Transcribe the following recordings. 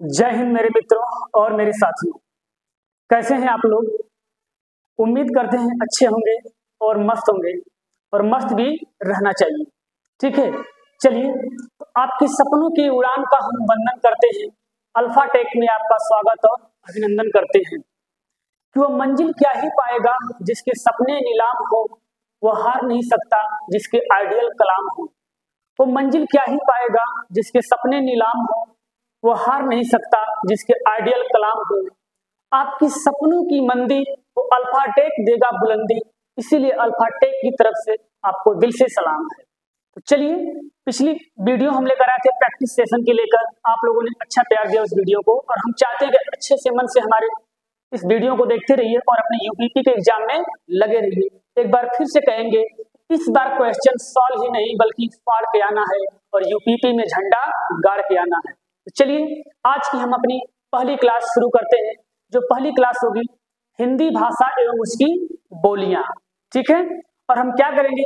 जय हिंद मेरे मित्रों और मेरे साथियों। कैसे हैं आप लोग? उम्मीद करते हैं अच्छे होंगे और मस्त भी रहना चाहिए। ठीक है, चलिए तो आपके सपनों की उड़ान का हम वंदन करते हैं। अल्फा टेक में आपका स्वागत और अभिनंदन करते हैं कि वह मंजिल क्या ही पाएगा जिसके सपने नीलाम हो, वह हार नहीं सकता जिसके आइडियल कलाम हो। वो मंजिल क्या ही पाएगा जिसके सपने नीलाम हो, वो हार नहीं सकता जिसके आइडियल कलाम हो। आपकी सपनों की मंदी वो अल्फाटेक देगा बुलंदी, इसीलिए अल्फाटेक की तरफ से आपको दिल से सलाम है। तो चलिए, पिछली वीडियो हम लेकर आए थे प्रैक्टिस सेशन के लेकर। आप लोगों ने अच्छा प्यार दिया उस वीडियो को और हम चाहते हैं कि अच्छे से मन से हमारे इस वीडियो को देखते रहिए और अपने यूपीपी के एग्जाम में लगे रहिए। एक बार फिर से कहेंगे, इस बार क्वेश्चन सॉल्व ही नहीं बल्कि फाड़ के आना है और यूपीपी में झंडा गाड़ के आना है। तो चलिए, आज की हम अपनी पहली क्लास शुरू करते हैं। जो पहली क्लास होगी हिंदी भाषा एवं उसकी बोलियां। ठीक है, और हम क्या करेंगे,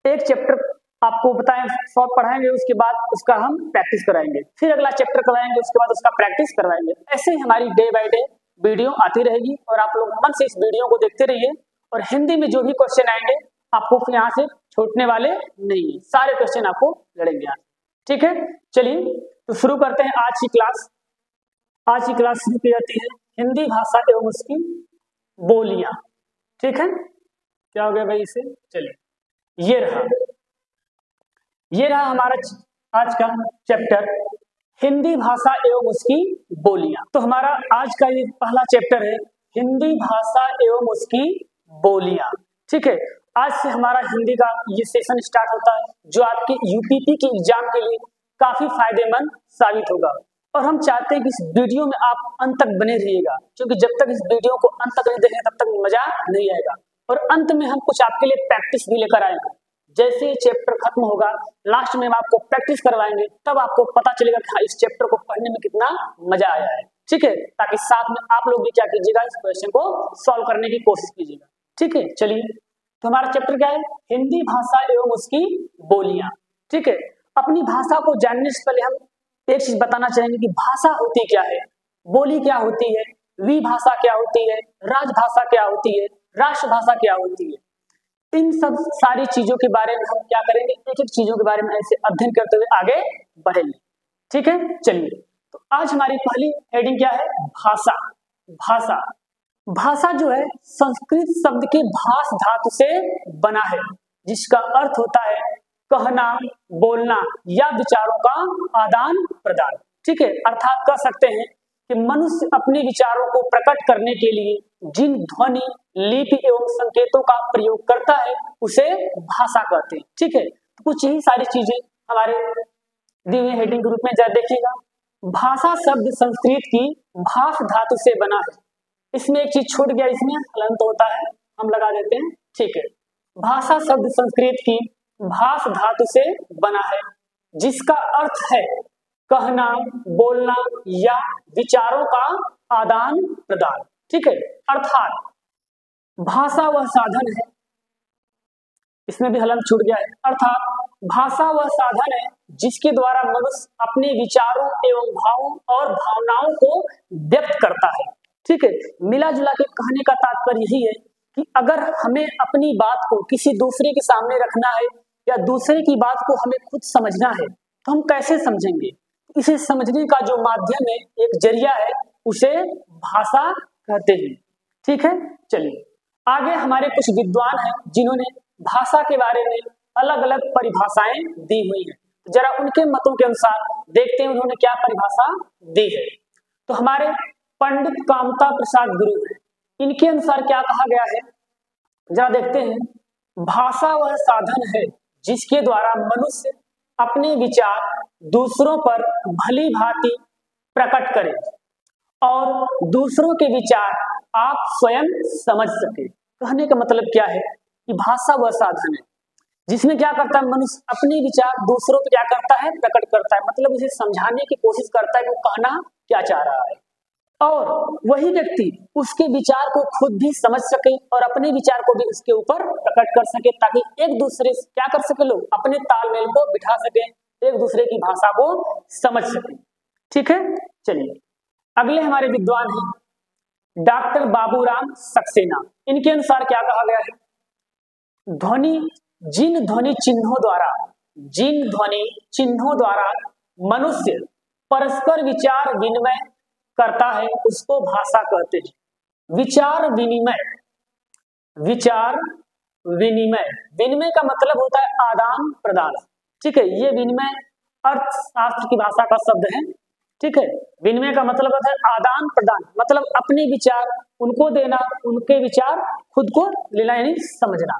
एक चैप्टर आपको बताएं सॉल्व पढ़ाएंगे, उसके बाद उसका हम प्रैक्टिस कराएंगे, फिर अगला चैप्टर कराएंगे, उसके बाद उसका प्रैक्टिस करवाएंगे। ऐसे ही हमारी डे बाय डे वीडियो आती रहेगी और आप लोग मन से इस वीडियो को देखते रहिए। और हिंदी में जो भी क्वेश्चन आएंगे आपको फिर यहाँ से छूटने वाले नहीं है, सारे क्वेश्चन आपको लड़ेंगे यहाँ। ठीक है, चलिए तो शुरू करते हैं आज की क्लास। आज की क्लास शुरू की जाती है हिंदी भाषा एवं उसकी बोलियां। ठीक है, क्या हो गया भाई इसे? चलिए, ये रहा हमारा आज का चैप्टर हिंदी भाषा एवं उसकी बोलियां। तो हमारा आज का ये पहला चैप्टर है हिंदी भाषा एवं उसकी बोलियां। ठीक है, आज से हमारा हिंदी का ये सेशन स्टार्ट होता है जो आपके यूपीपी के एग्जाम के लिए काफी फायदेमंद साबित होगा। और हम चाहते हैं कि इस वीडियो में आप अंत तक बने रहिएगा, क्योंकि जब तक इस वीडियो को अंत तक नहीं देखेंगे तब तक मजा नहीं आएगा। और अंत में हम कुछ आपके लिए प्रैक्टिस भी लेकर आएंगे। जैसे ये चैप्टर खत्म होगा, लास्ट में हम आपको प्रैक्टिस करवाएंगे, तब आपको पता चलेगा कि हाँ, इस चैप्टर को पढ़ने में कितना मजा आया है। ठीक है, ताकि साथ में आप लोग भी क्या कीजिएगा, इस क्वेश्चन को सॉल्व करने की कोशिश कीजिएगा। ठीक है, चलिए तो हमारा चैप्टर क्या है, हिंदी भाषा एवं उसकी बोलियां। ठीक है, अपनी भाषा को जानने से पहले हम एक चीज बताना चाहेंगे कि भाषा होती क्या है, बोली क्या होती है, विभाषा क्या होती है, राजभाषा क्या होती है, राष्ट्रभाषा क्या होती है। इन सब सारी चीजों के बारे में हम क्या करेंगे, एक एक चीजों के बारे में ऐसे अध्ययन करते हुए आगे बढ़ेंगे। ठीक है, चलिए तो आज हमारी पहली हेडिंग क्या है, भाषा। भाषा भाषा जो है संस्कृत शब्द के भाष धातु से बना है, जिसका अर्थ होता है कहना, बोलना या विचारों का आदान प्रदान। ठीक है, अर्थात कह सकते हैं कि मनुष्य अपने विचारों को प्रकट करने के लिए जिन ध्वनि, लिपि एवं संकेतों का प्रयोग करता है उसे भाषा कहते हैं। ठीक है, तो कुछ यही सारी चीजें हमारे दी हुई हेडिंग के रूप में जरा देखिएगा। भाषा शब्द संस्कृत की भाष धातु से बना है। इसमें एक चीज छूट गया, इसमें हलंत होता है, हम लगा देते हैं। ठीक है, भाषा शब्द संस्कृत की भाष धातु से बना है, जिसका अर्थ है कहना, बोलना या विचारों का आदान प्रदान। ठीक है, अर्थात भाषा वह साधन है, इसमें भी हलंत छूट गया है। अर्थात भाषा वह साधन है जिसके द्वारा मनुष्य अपने विचारों एवं भावों और भावनाओं को व्यक्त करता है। ठीक है, मिला जुला के कहने का तात्पर्य यही है कि अगर हमें अपनी बात को किसी दूसरे के सामने रखना है या दूसरे की बात को हमें खुद समझना है तो हम कैसे समझेंगे? इसे समझने का जो माध्यम है, एक जरिया है, उसे भाषा कहते हैं। ठीक है, चलिए आगे हमारे कुछ विद्वान हैं जिन्होंने भाषा के बारे में अलग अलग परिभाषाएं दी हुई हैं। जरा उनके मतों के अनुसार देखते हैं उन्होंने क्या परिभाषा दी है। तो हमारे पंडित कामता प्रसाद गुरु हैं, इनके अनुसार क्या कहा गया है, जरा देखते हैं। भाषा वह साधन है जिसके द्वारा मनुष्य अपने विचार दूसरों पर भली भांति प्रकट करे और दूसरों के विचार आप स्वयं समझ सके। कहने का मतलब क्या है कि भाषा वह साधन है जिसमें क्या करता है, मनुष्य अपने विचार दूसरों को क्या करता है, प्रकट करता है, मतलब उसे समझाने की कोशिश करता है कि वो कहना क्या चाह रहा है, और वही व्यक्ति उसके विचार को खुद भी समझ सके और अपने विचार को भी उसके ऊपर प्रकट कर सके, ताकि एक दूसरे से क्या कर सके, लोग अपने तालमेल को बिठा सके, एक दूसरे की भाषा को समझ सके। ठीक है। चलिए अगले हमारे विद्वान हैं डॉक्टर बाबूराम सक्सेना। इनके अनुसार क्या कहा गया है, जिन ध्वनि चिन्हों द्वारा मनुष्य परस्पर विचार विनिमय करता है उसको भाषा कहते हैं। विनिमय का मतलब होता है आदान प्रदान, ठीक है। ये विनिमय अर्थशास्त्र की भाषा का शब्द है, ठीक है। विनिमय का मतलब होता है आदान प्रदान, मतलब अपने विचार उनको देना, उनके विचार खुद को लेना यानी समझना।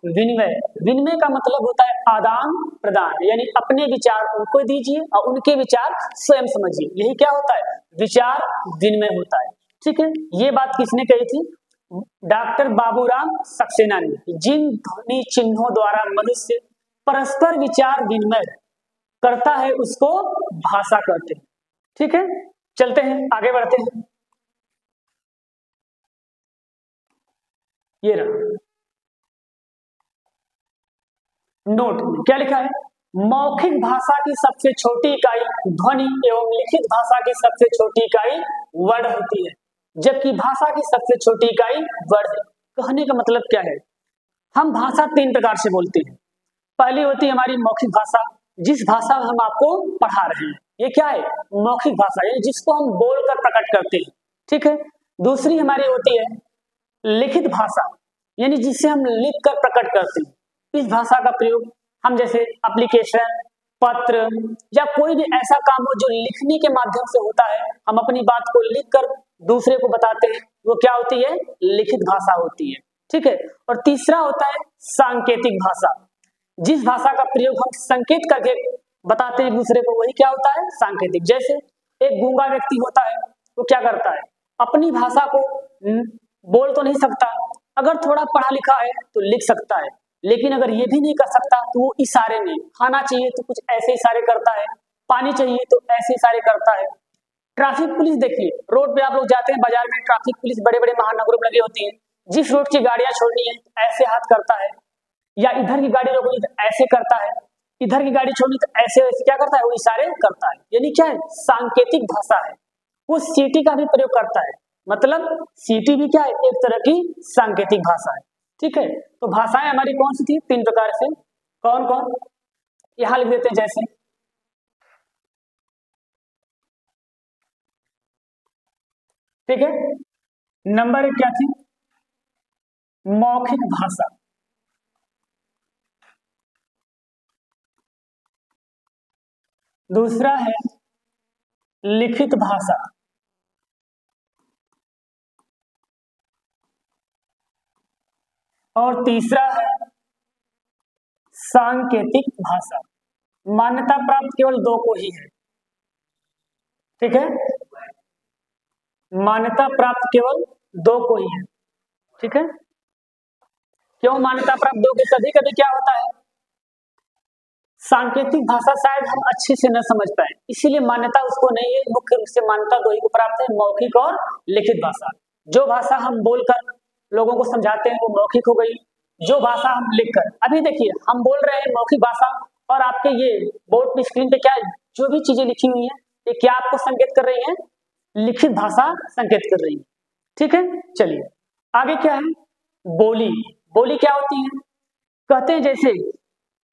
विनिमय का मतलब होता है आदान प्रदान, यानी अपने विचार उनको दीजिए और उनके विचार स्वयं समझिए, यही क्या होता है, विचार विनिमय होता है, ठीक है। ये बात किसने कही थी, डॉक्टर बाबूराम सक्सेना ने। जिन ध्वनि चिन्हों द्वारा मनुष्य परस्पर विचार विनिमय करता है उसको भाषा कहते हैं, ठीक है। चलते हैं आगे बढ़ते हैं। ये रहा नोट में क्या लिखा है, मौखिक भाषा की सबसे छोटी इकाई ध्वनि एवं लिखित भाषा की सबसे छोटी इकाई वर्ण होती है, जबकि भाषा की सबसे छोटी इकाई वर्ण है। कहने का मतलब क्या है, हम भाषा तीन प्रकार से बोलते हैं। पहली होती है हमारी मौखिक भाषा, जिस भाषा में हम आपको पढ़ा रहे हैं, ये क्या है, मौखिक भाषा, यानी जिसको हम बोलकर प्रकट करते हैं, ठीक है। दूसरी हमारी होती है लिखित भाषा, यानी जिसे हम लिखकर प्रकट करते हैं। इस भाषा का प्रयोग हम जैसे एप्लीकेशन, पत्र या कोई भी ऐसा काम हो जो लिखने के माध्यम से होता है, हम अपनी बात को लिखकर दूसरे को बताते हैं, वो क्या होती है, लिखित भाषा होती है, ठीक है। और तीसरा होता है सांकेतिक भाषा, जिस भाषा का प्रयोग हम संकेत करके बताते हैं दूसरे को, वही क्या होता है, सांकेतिक। जैसे एक गूंगा व्यक्ति होता है, वो क्या करता है, अपनी भाषा को बोल तो नहीं सकता, अगर थोड़ा पढ़ा लिखा है तो लिख सकता है, लेकिन अगर ये भी नहीं कर सकता तो वो इशारे में, खाना चाहिए तो कुछ ऐसे इशारे करता है, पानी चाहिए तो ऐसे इशारे करता है। ट्रैफिक पुलिस देखिए, रोड पे आप लोग जाते हैं, बाजार में ट्रैफिक पुलिस बड़े बड़े महानगरों में लगी होती है, जिस रोड की गाड़ियां छोड़नी है ऐसे हाथ करता है, या इधर की गाड़ी रोकनी तो ऐसे करता है, इधर की गाड़ी छोड़नी तो ऐसे वैसे क्या करता है, वो इशारे करता है, यानी क्या है, सांकेतिक भाषा है। वो सीटी का भी प्रयोग करता है, मतलब सीटी भी क्या है, एक तरह की सांकेतिक भाषा है, ठीक है। तो भाषाएं हमारी कौन सी थी, तीन प्रकार से, कौन कौन, यहां लिख देते हैं जैसे, ठीक है। नंबर एक क्या थी, मौखिक भाषा, दूसरा है लिखित भाषा, और तीसरा है सांकेतिक भाषा। मान्यता प्राप्त केवल दो को ही है, ठीक है, मान्यता प्राप्त केवल दो को ही है, ठीक है। क्यों मान्यता प्राप्त दो की, कभी कभी क्या होता है, सांकेतिक भाषा शायद हम अच्छे से न समझ पाए, इसीलिए मान्यता उसको नहीं है, मुख्य रूप से मान्यता दो ही को प्राप्त है, मौखिक और लिखित भाषा। जो भाषा हम बोलकर लोगों को समझाते हैं वो मौखिक हो गई, जो भाषा हम लिखकर, अभी देखिए हम बोल रहे हैं मौखिक भाषा, और आपके ये बोर्ड पे स्क्रीन पे क्या जो भी चीजें लिखी हुई हैं, ये क्या आपको संकेत कर रही है, लिखित भाषा संकेत कर रही है, ठीक है। चलिए आगे क्या है, बोली। बोली क्या होती है, कहते हैं जैसे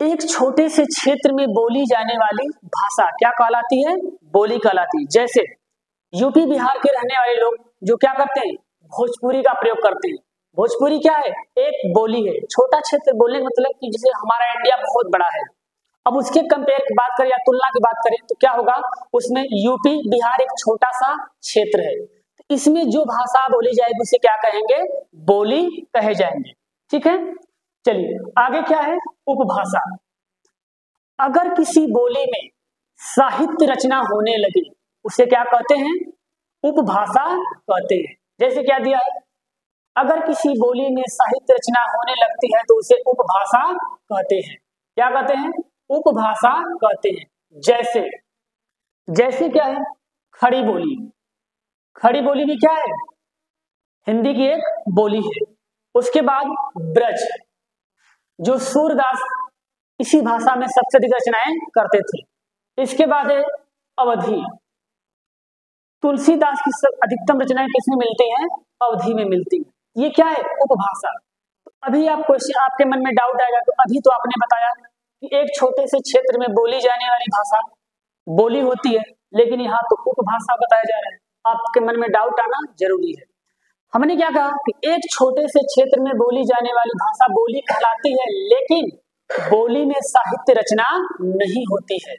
एक छोटे से क्षेत्र में बोली जाने वाली भाषा क्या कहलाती है, बोली कहलाती है। जैसे यूपी बिहार के रहने वाले लोग जो क्या करते हैं, भोजपुरी का प्रयोग करते हैं। भोजपुरी क्या है, एक बोली है, छोटा क्षेत्र बोलने का मतलब कि जैसे हमारा इंडिया बहुत बड़ा है, अब उसके कंपेयर की बात करें या तुलना की बात करें तो क्या होगा, उसमें यूपी बिहार एक छोटा सा क्षेत्र है, तो इसमें जो भाषा बोली जाएगी उसे क्या कहेंगे, बोली कहे जाएंगे, ठीक है। चलिए आगे क्या है, उपभाषा। अगर किसी बोली में साहित्य रचना होने लगे उसे क्या कहते हैं, उपभाषा कहते हैं। जैसे क्या दिया है, अगर किसी बोली में साहित्य रचना होने लगती है तो उसे उपभाषा कहते हैं, क्या कहते हैं, उपभाषा कहते हैं। जैसे जैसे क्या है, खड़ी बोली। खड़ी बोली भी क्या है, हिंदी की एक बोली है। उसके बाद ब्रज, जो सूरदास इसी भाषा में सबसे अधिक रचनाएं करते थे। इसके बाद है अवधि, तुलसीदास की अधिकतम रचनाएं किसमें मिलती हैं? अवधि में मिलती हैं। ये क्या है? उपभाषा। अभी आप क्वेश्चन, आपके मन में डाउट आएगा तो अभी तो आपने बताया कि एक छोटे से क्षेत्र में बोली जाने वाली भाषा बोली होती है, लेकिन यहाँ तो उपभाषा बताया जा रहा है। आपके मन में डाउट आना जरूरी है। हमने क्या कहा कि एक छोटे से क्षेत्र में बोली जाने वाली भाषा बोली कहलाती है, लेकिन बोली में साहित्य रचना नहीं होती है।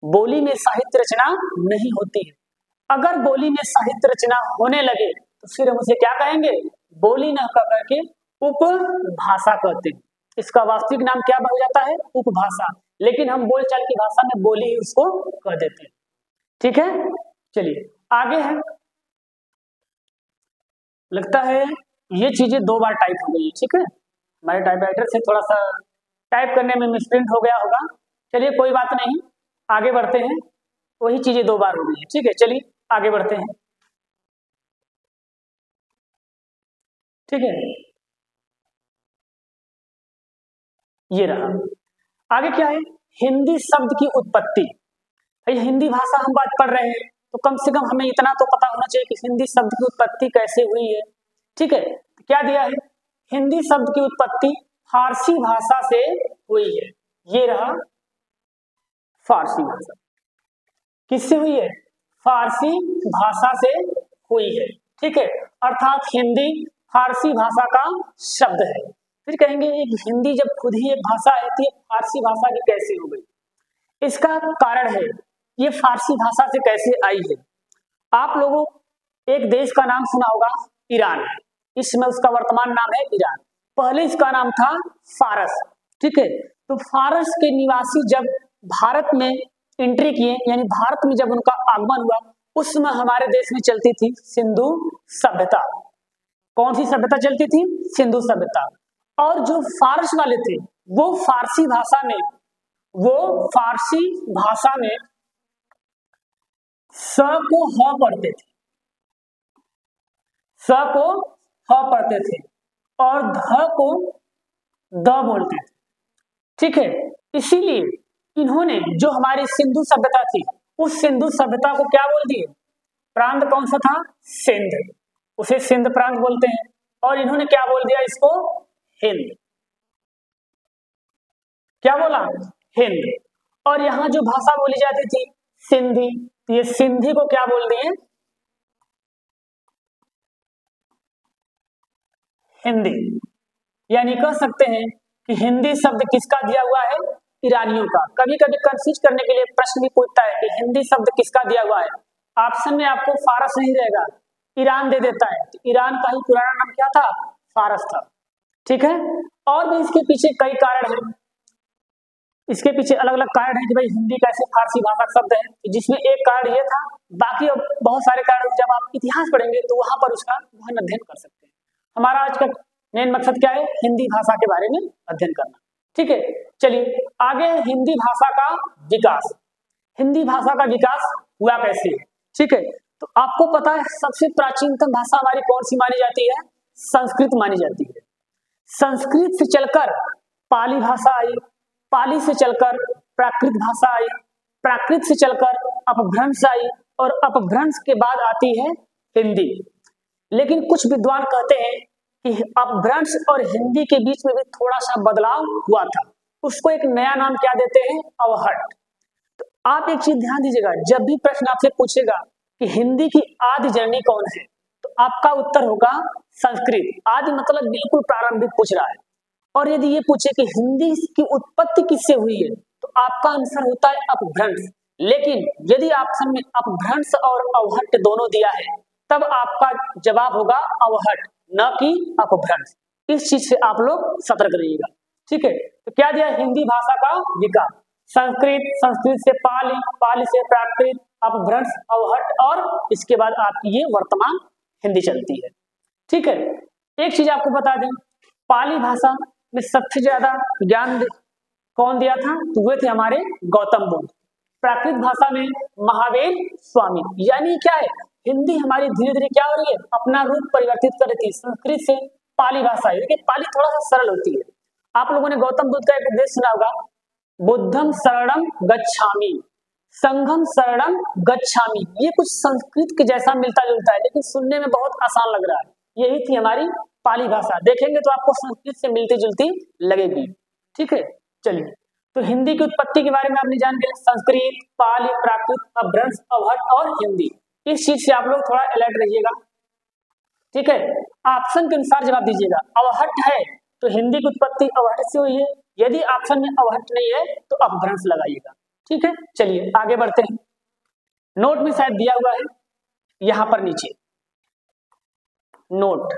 बोली में साहित्य रचना नहीं होती है। अगर बोली में साहित्य रचना होने लगे तो फिर हम उसे क्या कहेंगे? बोली न कह करके उपभाषा कहते हैं। इसका वास्तविक नाम क्या हो जाता है? उपभाषा। लेकिन हम बोलचाल की भाषा में बोली ही उसको कह देते हैं। ठीक है, चलिए आगे है। लगता है ये चीजें 2 बार टाइप हो गई है। ठीक है, हमारे टाइपराइटर से थोड़ा सा टाइप करने में मिसप्रिंट हो गया होगा। चलिए कोई बात नहीं, आगे बढ़ते हैं। वही चीजें 2 बार हो गई है। ठीक है, चलिए आगे बढ़ते हैं। ठीक है, ये रहा। आगे क्या है? हिंदी शब्द की उत्पत्ति। हिंदी भाषा हम बात पढ़ रहे हैं तो कम से कम हमें इतना तो पता होना चाहिए कि हिंदी शब्द की उत्पत्ति कैसे हुई है। ठीक है, क्या दिया है? हिंदी शब्द की उत्पत्ति फारसी भाषा से हुई है। ये रहा फारसी भाषा। किससे हुई है? फारसी भाषा से हुई है। ठीक है, अर्थात हिंदी फारसी भाषा का शब्द है। फिर कहेंगे एक हिंदी जब खुद ही एक भाषा है तो फारसी भाषा की कैसे हो गई? इसका कारण है ये फारसी भाषा से कैसे आई है। आप लोगों एक देश का नाम सुना होगा, ईरान। इसमें उसका वर्तमान नाम है ईरान। पहले इसका नाम था फारस। ठीक है, तो फारस के निवासी जब भारत में एंट्री किए, यानी भारत में जब उनका आगमन हुआ, उस समय हमारे देश में चलती थी सिंधु सभ्यता। कौन सी सभ्यता चलती थी? सिंधु सभ्यता। और जो फारस वाले थे वो फारसी भाषा में स को ह पढ़ते थे, स को ह पढ़ते थे और ध को द बोलते थे। ठीक है, इसीलिए इन्होंने जो हमारी सिंधु सभ्यता थी उस सिंधु सभ्यता को क्या बोल दिए? प्रांत कौन सा था? सिंध। उसे सिंध प्रांत बोलते हैं। और इन्होंने क्या बोल दिया इसको? हिंद। क्या बोला? हिंद। और यहाँ जो भाषा बोली जाती थी सिंधी, ये सिंधी को क्या बोल दिए? हिंदी। यानी कह सकते हैं कि हिंदी शब्द किसका दिया हुआ है? ईरानियों का। कभी कभी कंफ्यूज करने के लिए प्रश्न भी पूछता है कि हिंदी शब्द किसका दिया हुआ है। ऑप्शन में आपको फारस नहीं रहेगा, ईरान दे देता है। तो ईरान का ही पुराना नाम क्या था? फारस था। ठीक है, और भी इसके पीछे कई कारण हैं। इसके पीछे अलग अलग कारण है कि भाई हिंदी कैसे फारसी भाषा शब्द है, जिसमें एक कारण ये था। बाकी अब बहुत सारे कारण जब आप इतिहास पढ़ेंगे तो वहां पर उसका गहन अध्ययन कर सकते हैं। हमारा आज का मेन मकसद क्या है? हिंदी भाषा के बारे में अध्ययन करना। ठीक है, चलिए आगे। हिंदी भाषा का विकास। हिंदी भाषा का विकास हुआ कैसे? ठीक है, तो आपको पता है सबसे प्राचीनतम भाषा हमारी कौन सी मानी जाती है? संस्कृत मानी जाती है। संस्कृत से चलकर पाली भाषा आई, पाली से चलकर प्राकृत भाषा आई, प्राकृत से चलकर अपभ्रंश आई और अपभ्रंश के बाद आती है हिंदी। लेकिन कुछ विद्वान कहते हैं कि अपभ्रंश और हिंदी के बीच में भी थोड़ा सा बदलाव हुआ था। उसको एक नया नाम क्या देते हैं? अवहट। तो आप एक चीज ध्यान दीजिएगा, जब भी प्रश्न आपसे पूछेगा कि हिंदी की आदि जननी कौन है, तो आपका उत्तर होगा संस्कृत। आदि मतलब बिल्कुल प्रारंभिक पूछ रहा है। और यदि ये पूछे कि हिंदी की उत्पत्ति किससे हुई है, तो आपका आंसर होता है अपभ्रंश। लेकिन यदि ऑप्शन में अपभ्रंश और अवहट दोनों दिया है, तब आपका जवाब होगा अवहट, न कि अपभ्रंश। इस चीज से आप लोग सतर्क रहिएगा। ठीक है, तो क्या दिया? हिंदी भाषा का विकास। संस्कृत, संस्कृत से पाली, पाली से प्राकृत, अपभ्रंश, अवहट और इसके बाद आपकी ये वर्तमान हिंदी चलती है। ठीक है, एक चीज आपको बता दें, पाली भाषा में सबसे ज्यादा ज्ञान कौन दिया था? तो वे थे हमारे गौतम बुद्ध। प्राकृत भाषा में महावीर स्वामी। यानी क्या है? हिंदी हमारी धीरे धीरे क्या हो रही है? अपना रूप परिवर्तित कर रही थी। संस्कृत से पाली भाषा है, लेकिन पाली थोड़ा सा सरल होती है। आप लोगों ने गौतम बुद्ध का एक उपदेश सुना होगा, बुद्धम शरणम गच्छामि। संघम शरणम गच्छामि, ये कुछ संस्कृत के जैसा मिलता जुलता है लेकिन सुनने में बहुत आसान लग रहा है। यही थी हमारी पाली भाषा, देखेंगे तो आपको संस्कृत से मिलती जुलती लगेगी। ठीक है, चलिए तो हिंदी की उत्पत्ति के बारे में आपने जान लिया, संस्कृत, पाली, प्राकृत, अपभ्रंश, अवहट और हिंदी। इस चीज से आप लोग थोड़ा अलर्ट रहिएगा। ठीक है, ऑप्शन के अनुसार जवाब दीजिएगा। अवहट है तो हिंदी की उत्पत्ति अवहट से हुई है, यदि ऑप्शन में अवहट नहीं है तो अपभ्रंश लगाइएगा। ठीक है, चलिए आगे बढ़ते हैं। नोट में शायद दिया हुआ है, यहां पर नीचे नोट,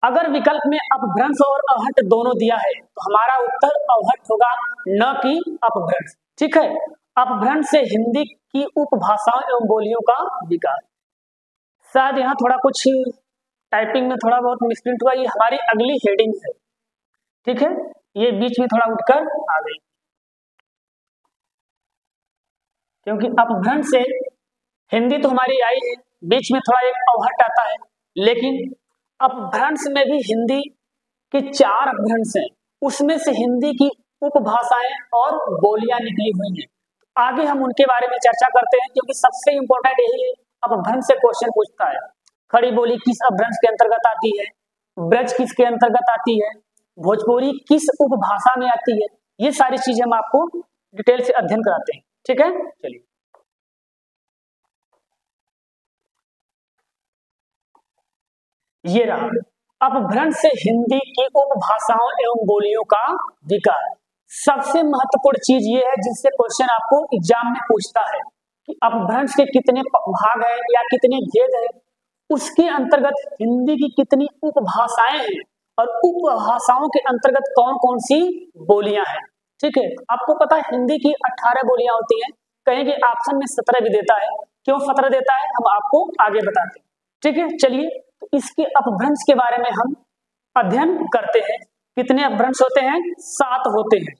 अगर विकल्प में अपभ्रंश और अवहट दोनों दिया है तो हमारा उत्तर अवहट होगा, न कि अपभ्रंश। ठीक है, अपभ्रंश से हिंदी की उपभाषाओं एवं बोलियों का विकास। शायद यहाँ थोड़ा कुछ टाइपिंग में थोड़ा बहुत मिसप्रिंट हुआ, ये हमारी अगली हेडिंग है। ठीक है, ये बीच में थोड़ा उठकर आ गई, क्योंकि अपभ्रंश से हिंदी तो हमारी आई है, बीच में थोड़ा एक अवहट आता है, लेकिन अपभ्रंश में भी हिंदी के 4 अपभ्रंश हैं, उसमें से हिंदी की उपभाषाएं और बोलियां निकली हुई हैं। आगे हम उनके बारे में चर्चा करते हैं, क्योंकि सबसे इंपॉर्टेंट यही है, अपभ्रंश से क्वेश्चन पूछता है। खड़ी बोली किस अपभ्रंश के अंतर्गत आती है, ब्रज किसके अंतर्गत आती है, भोजपुरी किस उपभाषा में आती है, ये सारी चीजें हम आपको डिटेल से अध्ययन कराते हैं। ठीक है, चलिए ये रहा, अपभ्रंश से हिंदी की उपभाषाओं एवं बोलियों का विकास। सबसे महत्वपूर्ण चीज ये है जिससे क्वेश्चन आपको एग्जाम में पूछता है कि अपभ्रंश के कितने भाग हैं या कितने भेद हैं, उसके अंतर्गत हिंदी की कितनी उपभाषाएं हैं और उपभाषाओं के अंतर्गत कौन कौन सी बोलियां हैं। ठीक है, आपको पता है हिंदी की 18 बोलियां होती हैं, कहीं के ऑप्शन में 17 भी देता है, क्यों 17 देता है हम आपको आगे बताते हैं। ठीक है, चलिए तो इसके अपभ्रंश के बारे में हम अध्ययन करते हैं। कितने अपभ्रंश होते हैं? 7 होते हैं,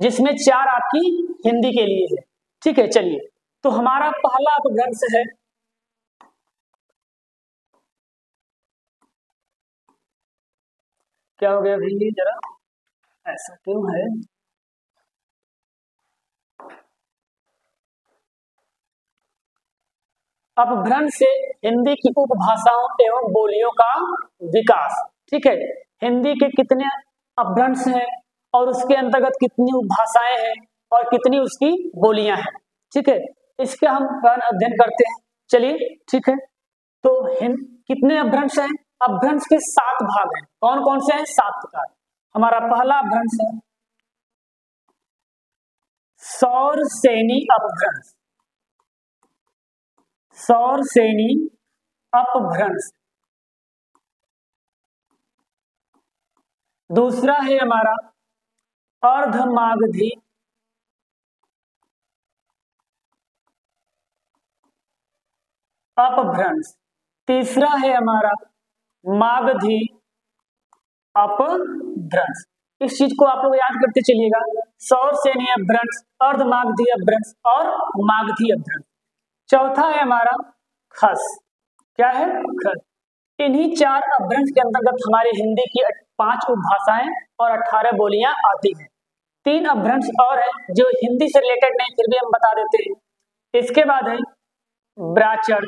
जिसमें 4 आपकी हिंदी के लिए है। ठीक है, चलिए तो हमारा पहला अपभ्रंश है क्या हो गया भाई, जरा ऐसा क्यों है? अपभ्रंश से हिंदी की उपभाषाओं एवं बोलियों का विकास। ठीक है, हिंदी के कितने अपभ्रंश हैं और उसके अंतर्गत कितनी उपभाषाएं हैं और कितनी उसकी बोलियां हैं। ठीक है, इसका हम अध्ययन करते हैं। चलिए ठीक है, तो कितने अपभ्रंश हैं? अपभ्रंश के 7 भाग हैं। कौन कौन से हैं? 7 प्रकार। हमारा पहला अपभ्रंश है सौरसेनी अपभ्रंश। सौरसेनी अपभ्रंश। दूसरा है हमारा अर्धमागधी अपभ्रंश। तीसरा है हमारा मागधी अपभ्रंश। इस चीज को आप लोग याद करते चलिएगा, सौरसेनी अपभ्रंश, अर्धमागधी अपभ्रंश और मागधी अपभ्रंश। चौथा है हमारा खस। क्या है? खस। इन्हीं 4 अपभ्रंश के अंतर्गत हमारी हिंदी की 5 उपभाषाएं और 18 बोलियां आती हैं। 3 अपभ्रंश और हैं जो हिंदी से रिलेटेड नहीं, फिर भी हम बता देते हैं। इसके बाद है ब्राचर।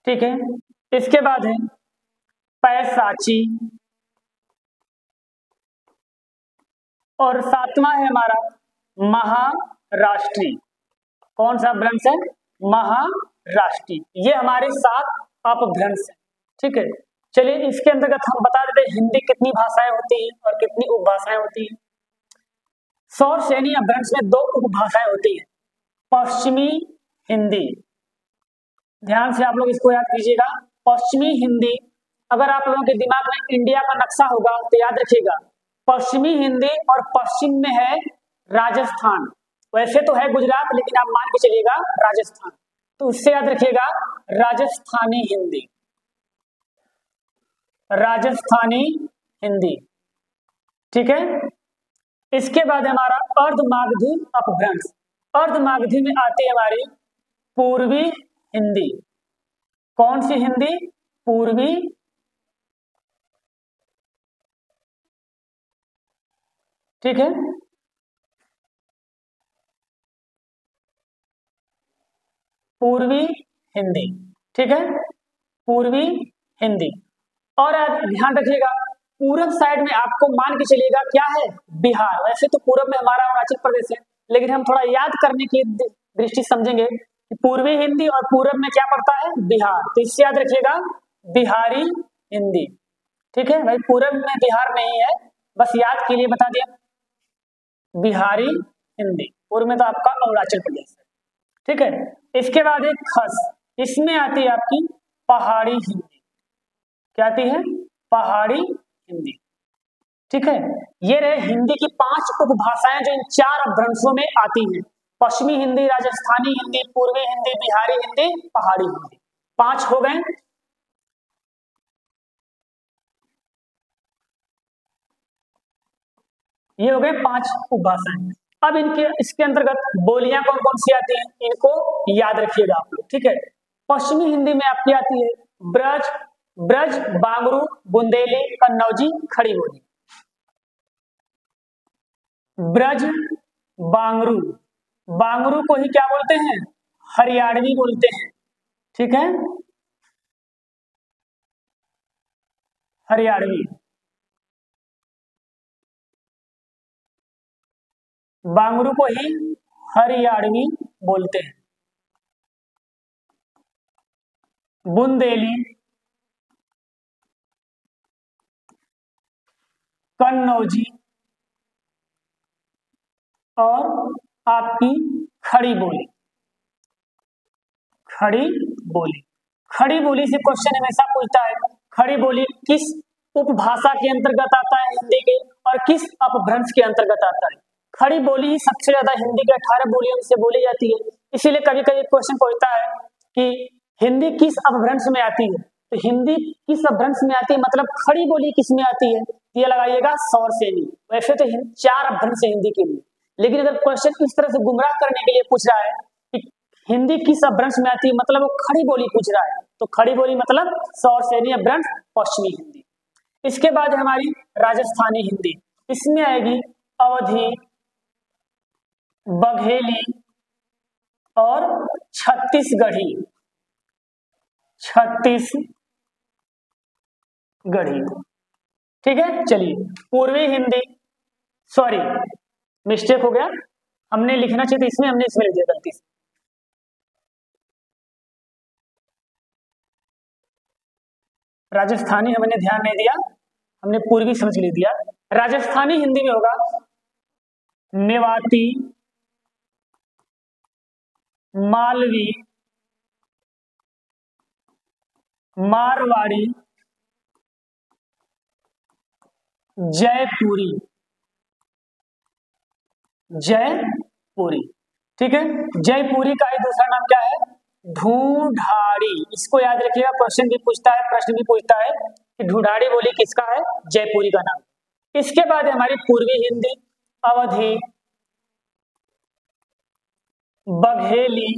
ठीक है, इसके बाद है पैसाची और 7वां है हमारा महाराष्ट्री। कौन सा अपभ्रंश है? महाराष्ट्री। ये हमारे 7 अपभ्रंश हैं। ठीक है, चलिए इसके अंतर्गत हम बता देते हैं हिंदी कितनी भाषाएं होती हैं और कितनी उपभाषाएं होती हैं। सौरसेनी अपभ्रंश में 2 उपभाषाएं होती हैं, पश्चिमी हिंदी। ध्यान से आप लोग इसको याद कीजिएगा, पश्चिमी हिंदी। अगर आप लोगों के दिमाग में इंडिया का नक्शा होगा तो याद रखिएगा पश्चिमी हिंदी और पश्चिम में है राजस्थान। वैसे तो है गुजरात, लेकिन आप मान के चलिएगा राजस्थान, तो उससे याद रखिएगा राजस्थानी हिंदी। राजस्थानी हिंदी। ठीक है, इसके बाद हमारा अर्धमागधी अपभ्रंश। अर्धमागधी में आती है हमारी पूर्वी हिंदी। कौन सी हिंदी? पूर्वी ठीक है। पूर्वी हिंदी, ठीक है, पूर्वी हिंदी। और ध्यान रखिएगा, पूरब साइड में आपको मान के चलिएगा क्या है, बिहार। वैसे तो पूरब में हमारा अरुणाचल प्रदेश है, लेकिन हम थोड़ा याद करने की दृष्टि समझेंगे कि पूर्वी हिंदी और पूरब में क्या पड़ता है, बिहार। तो इससे याद रखिएगा बिहारी हिंदी, ठीक है भाई, पूरब में बिहार नहीं है, बस याद के लिए बता दिया, बिहारी हिंदी। पूर्व में तो आपका अरुणाचल प्रदेश है, ठीक है। इसके बाद एक खस, इसमें आती है आपकी पहाड़ी हिंदी। क्या आती है, पहाड़ी हिंदी, ठीक है। ये रहे हिंदी की 5 उपभाषाएं जो इन 4 अपभ्रंशों में आती हैं। पश्चिमी हिंदी, राजस्थानी हिंदी, पूर्वी हिंदी, बिहारी हिंदी, पहाड़ी हिंदी। 5 हो गए। ये हो गए 5 उपभाषाएं। अब इनके इसके अंतर्गत बोलियां कौन कौन सी आती हैं, इनको याद रखिएगा आप लोग, ठीक है। पश्चिमी हिंदी में आपकी आती है ब्रज, ब्रज, बांगरू, बुंदेली, कन्नौजी, खड़ी बोली। ब्रज, बांगरू, बांगरू को ही क्या बोलते हैं, हरियाणवी बोलते हैं, ठीक है, हरियाणवी। बांगरू को ही हरियाणवी बोलते हैं। बुंदेली, कन्नौजी और आपकी खड़ी बोली। खड़ी बोली, खड़ी बोली से क्वेश्चन हमेशा पूछता है, खड़ी बोली किस उपभाषा के अंतर्गत आता है हिंदी के, और किस अपभ्रंश के अंतर्गत आता है। खड़ी बोली ही सबसे ज्यादा हिंदी के 18 बोलियों में से बोली जाती है। इसीलिए कभी कभी क्वेश्चन पूछता है कि हिंदी किस अपभ्रंश में आती है, तो हिंदी किस अपभ्रंश में आती है मतलब खड़ी बोली किस में आती है, ये लगाइएगा सौरसेनी। वैसे तो 4 अपभ्रंश है हिंदी के लिए, लेकिन अगर क्वेश्चन इस तरह से गुमराह करने के लिए पूछ रहा है कि हिंदी किस अपभ्रंश में आती है, मतलब वो खड़ी बोली पूछ रहा है, तो खड़ी बोली मतलब सौरसेनी अपभ्रंश पश्चिमी हिंदी। इसके बाद हमारी राजस्थानी हिंदी, इसमें आएगी अवधी, बघेली और छत्तीसगढ़ी, छत्तीसगढ़ी, ठीक है। चलिए पूर्वी हिंदी, सॉरी मिस्टेक हो गया, हमने लिखना चाहिए इसमें, हमने इसमें लिख दिया गलती से। राजस्थानी हमने ध्यान नहीं दिया, हमने पूर्वी समझ लिख दिया। राजस्थानी हिंदी में होगा मेवाती, मालवी, मारवाड़ी, जयपुरी, जयपुरी, ठीक है। जयपुरी का ही दूसरा नाम क्या है, ढूंढाड़ी। इसको याद रखिएगा, क्वेश्चन भी पूछता है, प्रश्न भी पूछता है कि ढूंढाड़ी बोली किसका है, जयपुरी का नाम। इसके बाद हमारी पूर्वी हिंदी, अवधी, बघेली,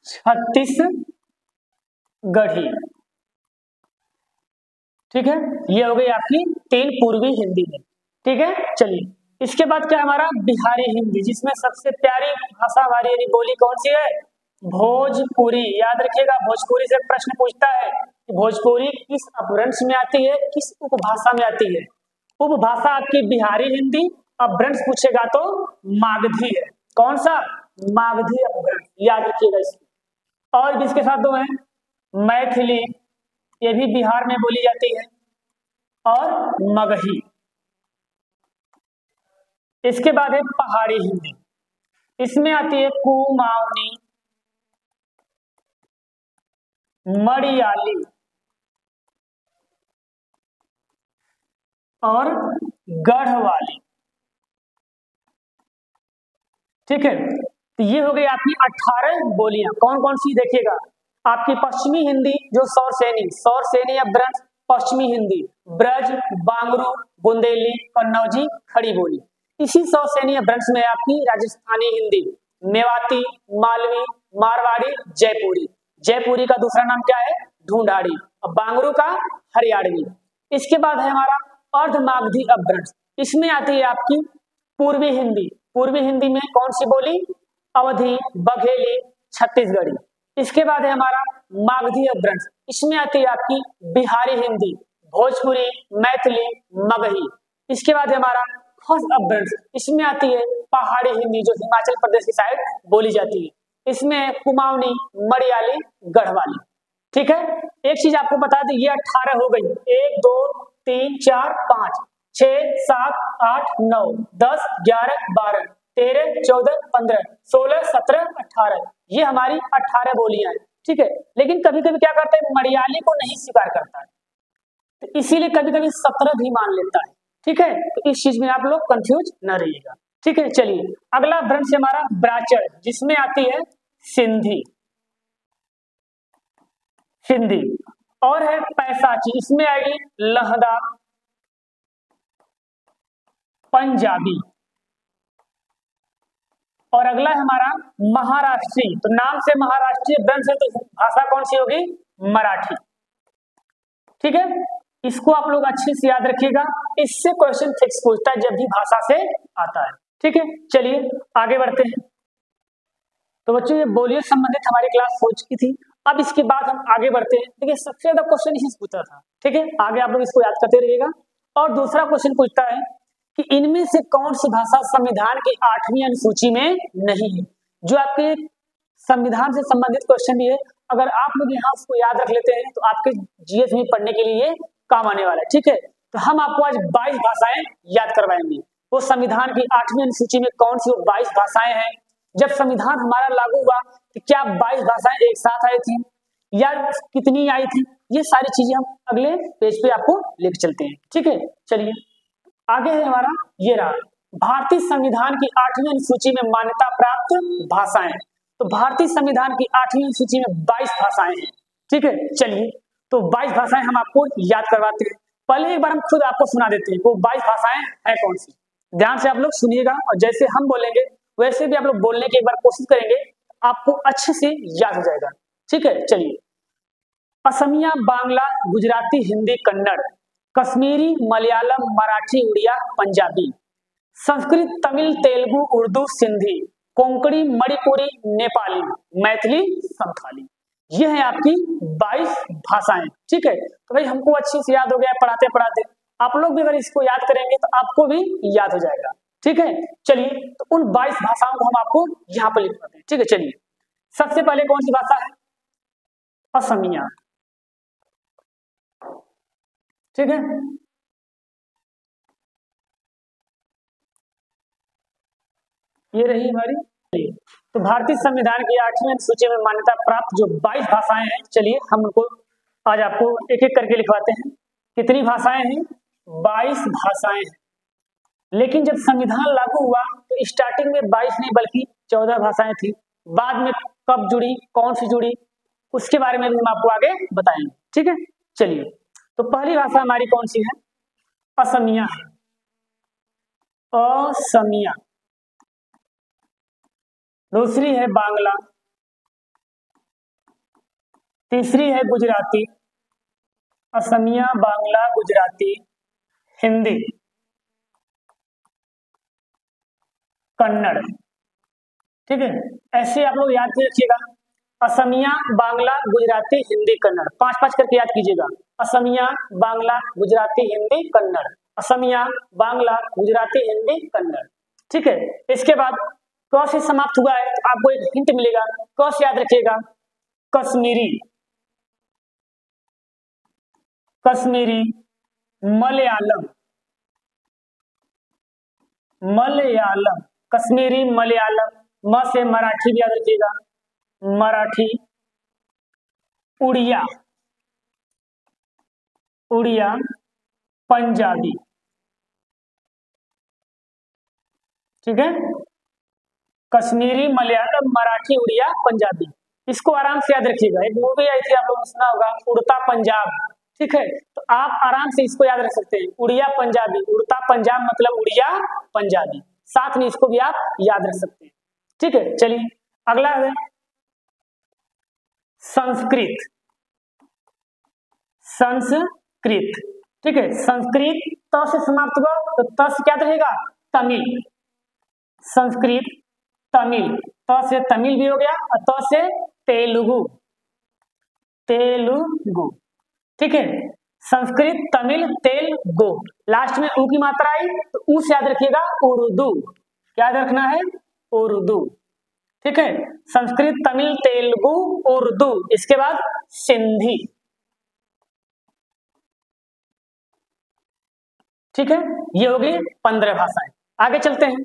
छत्तीसगढ़ी, ठीक है। ये हो गई आपकी 3 पूर्वी हिंदी में, ठीक है। चलिए इसके बाद क्या हमारा बिहारी हिंदी, जिसमें सबसे प्यारी भाषा हमारी यानी बोली कौन सी है, भोजपुरी। याद रखिएगा, भोजपुरी से प्रश्न पूछता है कि भोजपुरी किस अपभ्रंश में आती है, किस उपभाषा में आती है। उपभाषा आपकी बिहारी हिंदी, अपभ्रंश पूछेगा तो मागधी है। कौन सा, मागधी अपभ्रंश, याद रखिएगा इसको। और जिसके साथ दो है मैथिली, ये भी बिहार में बोली जाती है, और मगही। इसके बाद है पहाड़ी हिंदी, इसमें आती है कुमाऊनी, मलयाली और गढ़वाली, ठीक है। तो ये हो गई आपकी 18 बोलियां। कौन कौन सी देखिएगा, आपकी पश्चिमी हिंदी जो सौरसेनी अपभ्रंश पश्चिमी हिंदी, ब्रज, बांगरू, बुंदेली, कन्नौजी, खड़ी बोली। इसी सौरसेनी अपभ्रंश में आपकी राजस्थानी हिंदी, मेवाती, मालवी, मारवाड़ी, जयपुरी। जयपुरी का दूसरा नाम क्या है, ढूंढाड़ी, और बांगरू का हरियाणवी। इसके बाद है हमारा अर्धमागधी अपभ्रंश, इसमें आती है आपकी पूर्वी हिंदी। पूर्वी हिंदी में कौन सी बोली? अवधी, बघेली, छत्तीसगढ़ी। इसके बाद है हमारा मागधी अपभ्रंश, इसमें आती है आपकी बिहारी हिंदी, भोजपुरी, मैथिली, मगही। इसके बाद है हमारा खस अपभ्रंश, इसमें आती है पहाड़ी हिंदी जो हिमाचल प्रदेश की साइड बोली जाती है, इसमें कुमाऊनी, मलयाली, गढ़वाली। ठीक है, एक चीज आपको बता दें, ये 18 हो गई, 1 2 3 4 5 6 7 8 9 10 11 12 13 14 15 16 17 18, ये हमारी 18 बोलियां हैं। ठीक है, लेकिन कभी कभी क्या करता है, मलयाली को नहीं स्वीकार करता है, तो इसीलिए कभी कभी 17 भी मान लेता है। ठीक है, तो इस चीज में आप लोग कंफ्यूज न रहिएगा। ठीक है, चलिए अगला भ्रंश हमारा ब्राचर, जिसमें आती है सिंधी, सिंधी, और है पैसाची, इसमें आएगी लहदा, पंजाबी। और अगला है हमारा महाराष्ट्री, तो नाम से महाराष्ट्रीय भ्रंश है, तो भाषा कौन सी होगी? मराठी। ठीक है, इसको आप लोग अच्छे से याद रखिएगा, इससे क्वेश्चन फिक्स पूछता है जब भी भाषा से आता है। ठीक है, चलिए आगे बढ़ते हैं। तो बच्चों ये बोलियों संबंधित हमारी क्लास हो चुकी थी, अब इसके बाद हम आगे बढ़ते हैं। देखिए सबसे ज्यादा क्वेश्चन इसी से पूछा था। ठीक है, आगे आप लोग इसको याद करते रहिएगा। और दूसरा क्वेश्चन पूछता है कि इनमें से कौन सी भाषा संविधान की 8वीं अनुसूची में नहीं है। जो आपके संविधान से संबंधित क्वेश्चन भी है, अगर आप लोग यहाँ उसको याद रख लेते हैं तो आपके जीएस में पढ़ने के लिए काम आने वाला है। ठीक है, तो हम आपको आज 22 भाषाएं याद करवाएंगे। वो संविधान की 8वीं अनुसूची में कौन सी 22 भाषाएं हैं, जब संविधान हमारा लागू हुआ तो क्या 22 भाषाएं एक साथ आई थी या कितनी आई थी, ये सारी चीजें हम अगले पेज पे आपको लेकर चलते हैं। ठीक है, चलिए आगे है हमारा, ये रहा भारतीय संविधान की 8वीं अनुसूची में मान्यता प्राप्त भाषाएं। तो भारतीय संविधान की 8वीं अनुसूची में 22 भाषाएं हैं। ठीक है, चलिए तो 22 भाषाएं हम आपको याद करवाते हैं। पहले एक बार हम खुद आपको सुना देते हैं वो 22 भाषाएं हैं कौन सी। ध्यान से आप लोग सुनिएगा, और जैसे हम बोलेंगे वैसे भी आप लोग बोलने की एक बार कोशिश करेंगे, आपको अच्छे से याद हो जाएगा। ठीक है, चलिए असमिया, बांग्ला, गुजराती, हिंदी, कन्नड़, कश्मीरी, मलयालम, मराठी, उड़िया, पंजाबी, संस्कृत, तमिल, तेलुगु, उर्दू, सिंधी, कोंकणी, मणिपुरी, नेपाली, मैथिली, संथाली, ये है आपकी 22 भाषाएं। ठीक है, तो भाई हमको अच्छे से याद हो गया पढ़ाते पढ़ाते, आप लोग भी अगर इसको याद करेंगे तो आपको भी याद हो जाएगा। ठीक है, चलिए तो उन 22 भाषाओं को हम आपको यहाँ पर लिखवाते हैं। ठीक है, चलिए सबसे पहले कौन सी भाषा है? असमिया। ठीक है, ये रही हमारी। तो भारतीय संविधान की 8वीं अनुसूची में मान्यता प्राप्त जो 22 भाषाएं हैं, चलिए हम उनको आज आपको एक एक करके लिखवाते हैं। कितनी भाषाएं हैं? 22 भाषाएं हैं। लेकिन जब संविधान लागू हुआ तो स्टार्टिंग में 22 नहीं बल्कि 14 भाषाएं थी। बाद में कब जुड़ी, कौन सी जुड़ी, उसके बारे में भी हम आपको आगे बताएंगे। ठीक है, चलिए तो पहली भाषा हमारी कौन सी है? असमिया है, असमिया। दूसरी है बांग्ला, तीसरी है गुजराती, असमिया, बांग्ला, गुजराती, हिंदी, कन्नड़। ठीक है, ऐसे आप लोग याद रखिएगा, असमिया, बांग्ला, गुजराती, हिंदी, कन्नड़, 5-5 करके याद कीजिएगा। असमिया, बांग्ला, गुजराती, हिंदी, कन्नड़, असमिया, बांग्ला, गुजराती, हिंदी, कन्नड़। ठीक है, इसके बाद क से समाप्त हुआ है तो आपको एक हिंट मिलेगा, क से याद रखिएगा, कश्मीरी, कश्मीरी, मलयालम, मलयालम, कश्मीरी, मलयालम, म से मराठी भी याद रखिएगा, मराठी, उड़िया, उड़िया, पंजाबी। ठीक है, कश्मीरी, मलयालम, मराठी, उड़िया, पंजाबी। इसको आराम से याद रखिएगा, एक मूवी आई थी आप लोगों ने सुना होगा, उड़ता पंजाब। ठीक है, तो आप आराम से इसको याद रख सकते हैं, उड़िया पंजाबी, उड़ता पंजाब मतलब उड़िया पंजाबी, साथ में इसको भी आप याद रख सकते हैं। ठीक है, चलिए अगला है संस्कृत, संस्कृत। ठीक है, संस्कृत, त से समाप्त हुआ तो त से क्या रहेगा, तमिल, संस्कृत, तमिल, त से तमिल भी हो गया और त से तेलुगु, तेलुगु, ठीक है, संस्कृत, तमिल, तेलुगु, लास्ट में ऊ की मात्रा आई तो ऊ से याद रखिएगा उर्दू, क्या याद रखना है, उर्दू, ठीक है, संस्कृत, तमिल, तेलुगु, उर्दू, इसके बाद सिंधी, ठीक है, ये हो गई 15 भाषाएं। आगे चलते हैं,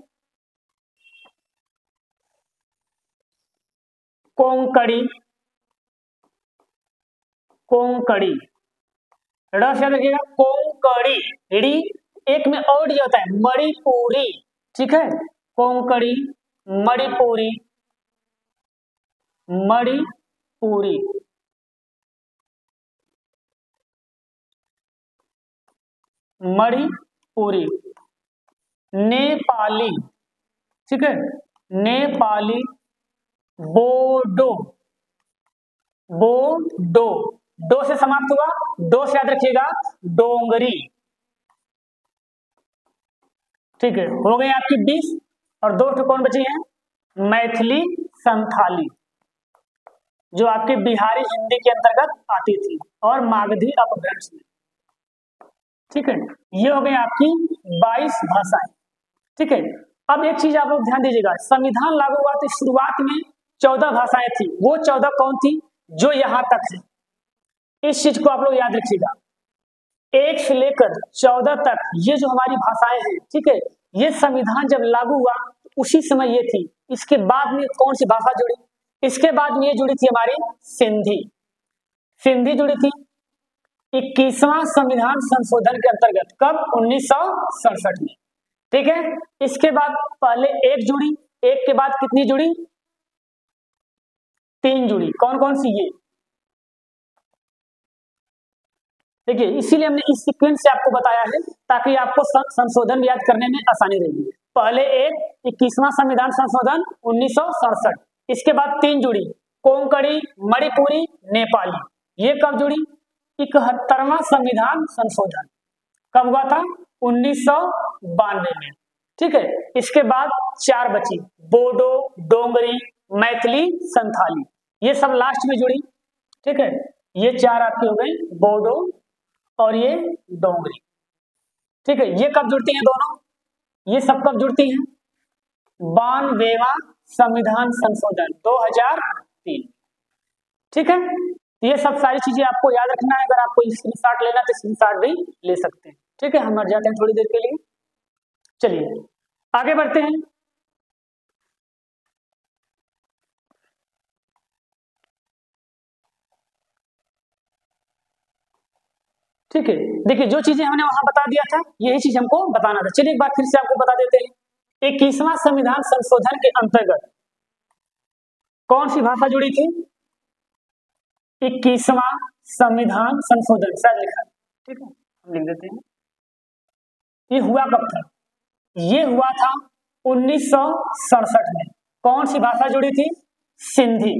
कोंकणी, कोंकणी, ड़ से याद रखिएगा कोंकणी, ड़ी एक में और डी होता है, मणिपुरी, ठीक है, कोंकणी, मणिपुरी, मणिपुरी, मणिपुरी, नेपाली, ठीक है, नेपाली, बोडो, बोडो, दो से समाप्त हुआ, दो से याद रखिएगा डोंगरी, ठीक है, हो गई आपकी 20 और दो कौन बची हैं, मैथिली, संथाली, जो आपके बिहारी हिंदी के अंतर्गत आती थी और मागधी अपभ्रंश में, ठीक है, ये हो गई आपकी 22 भाषाएं, ठीक है। अब एक चीज आप लोग ध्यान दीजिएगा, संविधान लागू हुआ तो शुरुआत में 14 भाषाएं थी, वो 14 कौन थी, जो यहां तक है, इस चीज को आप लोग याद रखिएगा, 1 से लेकर 14 तक ये जो हमारी भाषाएं हैं, ठीक है, ये संविधान जब लागू हुआ तो उसी समय ये थी, इसके बाद में कौन सी भाषा जुड़ी, इसके बाद में ये जुड़ी थी हमारी सिंधी, सिंधी जुड़ी थी 21वां संविधान संशोधन के अंतर्गत, कब, 1967 में, ठीक है, इसके बाद पहले एक जुड़ी, एक के बाद कितनी जुड़ी, 3 जुड़ी, कौन कौन सी, ये देखिए, इसीलिए हमने इस सीक्वेंस से आपको बताया है ताकि आपको संशोधन याद करने में आसानी रहेगी, पहले एक 21वां संविधान संशोधन 1967, इसके बाद 3 जुड़ी, कोंकणी, मणिपुरी, नेपाली, ये कब जुड़ी, 71वां संविधान संशोधन, कब हुआ था, 1992 में, ठीक है, इसके बाद 4 बची, बोडो, डोंगरी, मैथिली, संथाली, ये सब लास्ट में जुड़ी, ठीक है, ये 4 आपकी हो गई, बोडो और ये डोंगरी, ठीक है, ये कब जुड़ती हैं दोनों, ये सब कब जुड़ती हैं, 92वां संविधान संशोधन 2003, ठीक है, ये सब सारी चीजें आपको याद रखना है, अगर आपको स्क्रीनशॉट लेना तो स्क्रीनशॉट भी ले सकते हैं, ठीक है, हम हट जाते हैं थोड़ी देर के लिए, चलिए आगे बढ़ते हैं, ठीक है, देखिए जो चीजें हमने वहां बता दिया था यही चीज हमको बताना था, चलिए एक बार फिर से आपको बता देते हैं, 21वां संविधान संशोधन के अंतर्गत कौन सी भाषा जुड़ी थी, 21वां संविधान संशोधन शायद लिखा है, ठीक है, हम लिख देते हैं, ये हुआ कब था, ये हुआ था 1967 में, कौन सी भाषा जुड़ी थी, सिंधी,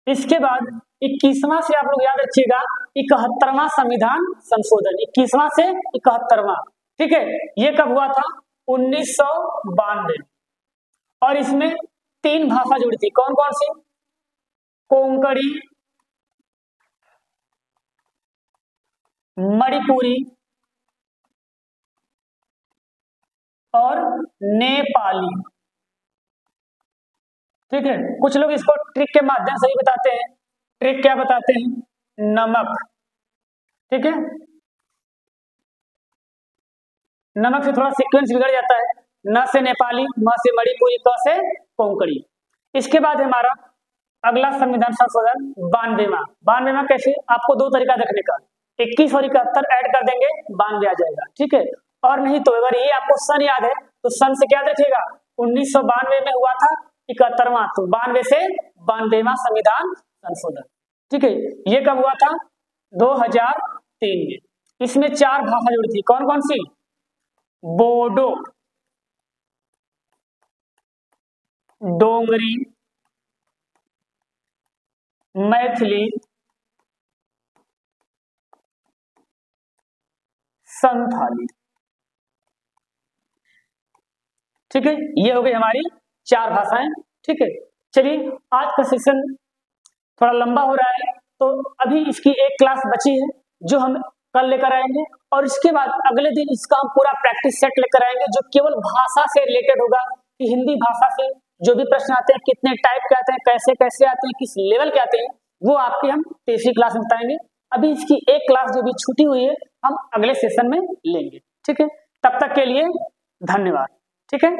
इसके बाद 21वां से आप लोग याद रखिएगा 71वां संविधान संशोधन, 21वां से 71वां, ठीक है, ये कब हुआ था, 1992, और इसमें 3 भाषा जुड़ी थी, कौन कौन सी, कोंकणी, मणिपुरी और नेपाली, ठीक है, कुछ लोग इसको ट्रिक के माध्यम से ही बताते हैं, ट्रिक क्या बताते हैं, नमक, ठीक है, नमक से थोड़ा सीक्वेंस बिगड़ जाता है, न से नेपाली, म से मणिपुरी, क से कोंकणी, इसके बाद हमारा अगला संविधान संशोधन 92वां कैसे, आपको 2 तरीका देखने का, 21 और 71 ऐड कर देंगे 92 आ जाएगा, ठीक है, और नहीं तो अगर ये आपको सन याद है तो सन से क्या रखिएगा, 1992 में हुआ था 71वां, तो 92 से 92वां संविधान संशोधन, ठीक है, ये कब हुआ था, 2003 में, इसमें 4 भाषा जुड़ी थी, कौन कौन सी, बोडो, डोंगरी, मैथिली संथाली। ठीक है, ये हो गई हमारी 4 भाषाएं। ठीक है, चलिए आज का सेशन थोड़ा लंबा हो रहा है, तो अभी इसकी एक क्लास बची है जो हम कल लेकर आएंगे, और इसके बाद अगले दिन इसका हम पूरा प्रैक्टिस सेट लेकर आएंगे जो केवल भाषा से रिलेटेड होगा, कि हिंदी भाषा से जो भी प्रश्न आते हैं, कितने टाइप के आते हैं, कैसे कैसे आते हैं, किस लेवल के आते हैं, वो आपके हम तीसरी क्लास में बताएंगे। अभी इसकी एक क्लास जो भी छूटी हुई है हम अगले सेशन में लेंगे। ठीक है, तब तक के लिए धन्यवाद। ठीक है।